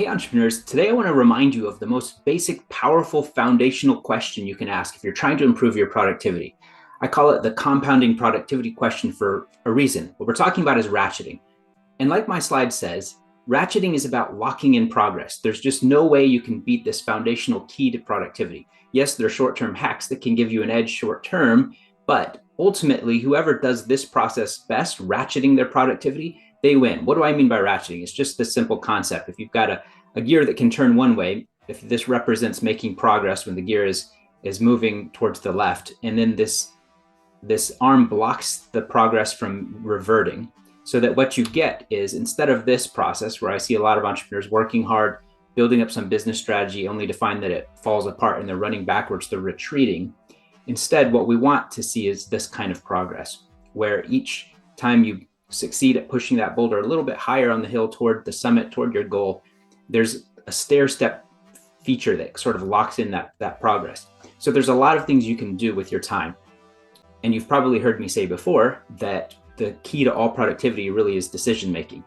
Hey, entrepreneurs. Today, I want to remind you of the most basic, powerful, foundational question you can ask if you're trying to improve your productivity. I call it the compounding productivity question for a reason. What we're talking about is ratcheting. And like my slide says, ratcheting is about locking in progress. There's just no way you can beat this foundational key to productivity. Yes, there are short-term hacks that can give you an edge short-term, but ultimately, whoever does this process best, ratcheting their productivity, they win. What do I mean by ratcheting? It's just this simple concept. If you've got a gear that can turn one way, if this represents making progress when the gear is moving towards the left, and then this arm blocks the progress from reverting, so that what you get is, instead of this process where I see a lot of entrepreneurs working hard, building up some business strategy only to find that it falls apart and they're running backwards, they're retreating. Instead, what we want to see is this kind of progress, where each time you succeed at pushing that boulder a little bit higher on the hill toward the summit, toward your goal, there's a stair step feature that sort of locks in that progress. So there's a lot of things you can do with your time. And you've probably heard me say before that the key to all productivity really is decision making.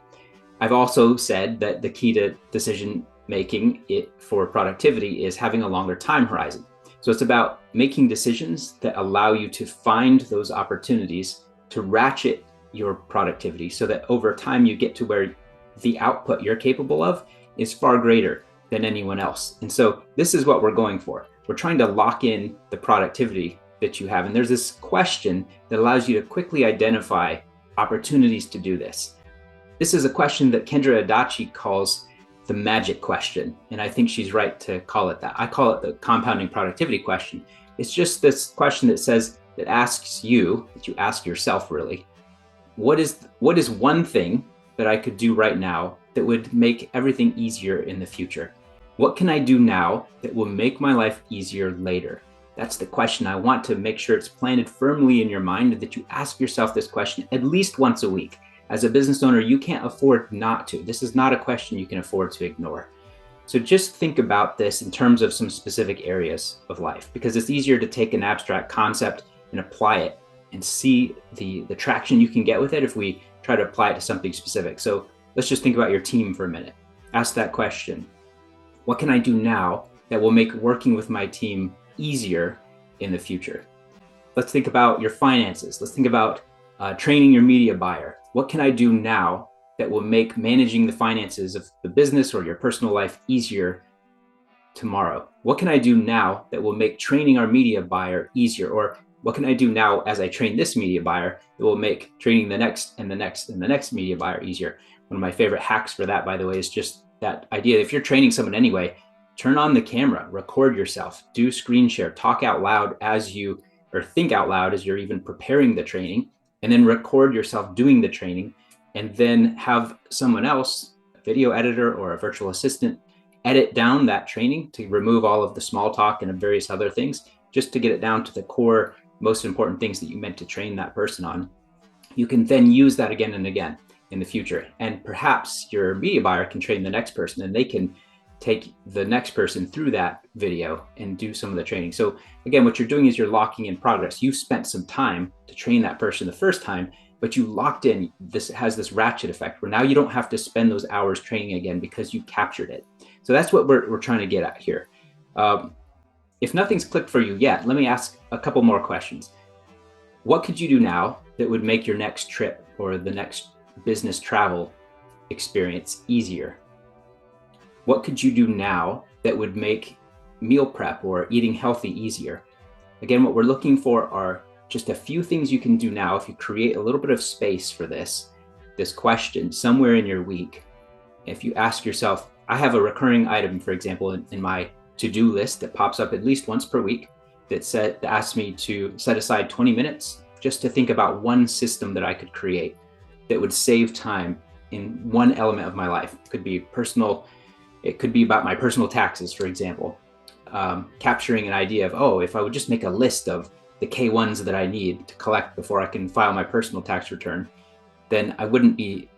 I've also said that the key to decision making for productivity is having a longer time horizon. So it's about making decisions that allow you to find those opportunities to ratchet your productivity so that over time you get to where the output you're capable of is far greater than anyone else. And so this is what we're going for. We're trying to lock in the productivity that you have. And there's this question that allows you to quickly identify opportunities to do this. This is a question that Kendra Adachi calls the magic question. And I think she's right to call it that. I call it the compounding productivity question. It's just this question that asks you, that you ask yourself really, what is one thing that I could do right now that would make everything easier in the future? What can I do now that will make my life easier later? That's the question. I want to make sure it's planted firmly in your mind, and that you ask yourself this question at least once a week. As a business owner, you can't afford not to. This is not a question you can afford to ignore. So just think about this in terms of some specific areas of life, because it's easier to take an abstract concept and apply it and see the traction you can get with it if we try to apply it to something specific. So let's just think about your team for a minute. Ask that question. What can I do now that will make working with my team easier in the future? Let's think about your finances. Let's think about training your media buyer. What can I do now that will make managing the finances of the business or your personal life easier tomorrow? What can I do now that will make training our media buyer easier? Or what can I do now as I train this media buyer that will make training the next and the next and the next media buyer easier? One of my favorite hacks for that, by the way, is just that idea. If you're training someone anyway, turn on the camera, record yourself, do screen share, talk out loud or think out loud as you're even preparing the training, and then record yourself doing the training, and then have someone else, a video editor or a virtual assistant, edit down that training to remove all of the small talk and various other things, just to get it down to the core, most important things that you meant to train that person on. You can then use that again and again in the future. And perhaps your media buyer can train the next person, and they can take the next person through that video and do some of the training. So again, what you're doing is you're locking in progress. You spent some time to train that person the first time, but you locked in. This has this ratchet effect where now you don't have to spend those hours training again because you captured it. So that's what we're trying to get at here. If nothing's clicked for you yet, let me ask a couple more questions. What could you do now that would make your next trip or the next business travel experience easier? What could you do now that would make meal prep or eating healthy easier? Again, what we're looking for are just a few things you can do now. If you create a little bit of space for this question somewhere in your week, if you ask yourself, I have a recurring item, for example, in my to-do list that pops up at least once per week that asks me to set aside 20 minutes just to think about one system that I could create that would save time in one element of my life. It could be personal. It could be about my personal taxes, for example, capturing an idea of, if I would just make a list of the K1s that I need to collect before I can file my personal tax return, then I wouldn't be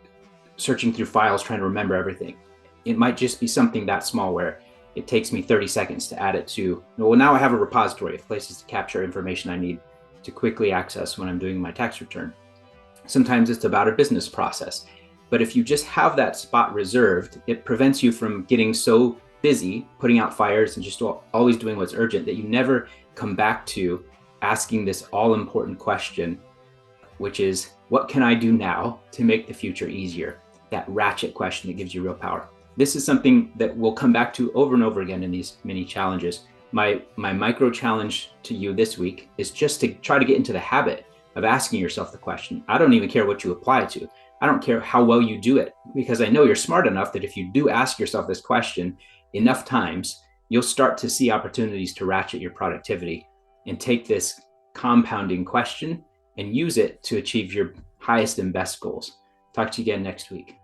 searching through files trying to remember everything. It might just be something that small where it takes me 30 seconds to add it to, well, now I have a repository of places to capture information I need to quickly access when I'm doing my tax return. Sometimes it's about a business process. But if you just have that spot reserved, it prevents you from getting so busy putting out fires and just always doing what's urgent that you never come back to asking this all important question, which is, what can I do now to make the future easier? That ratchet question that gives you real power. This is something that we'll come back to over and over again in these mini challenges. My micro challenge to you this week is just to try to get into the habit of asking yourself the question. I don't even care what you apply it to. I don't care how well you do it, because I know you're smart enough that if you do ask yourself this question enough times, you'll start to see opportunities to ratchet your productivity and take this compounding question and use it to achieve your highest and best goals. Talk to you again next week.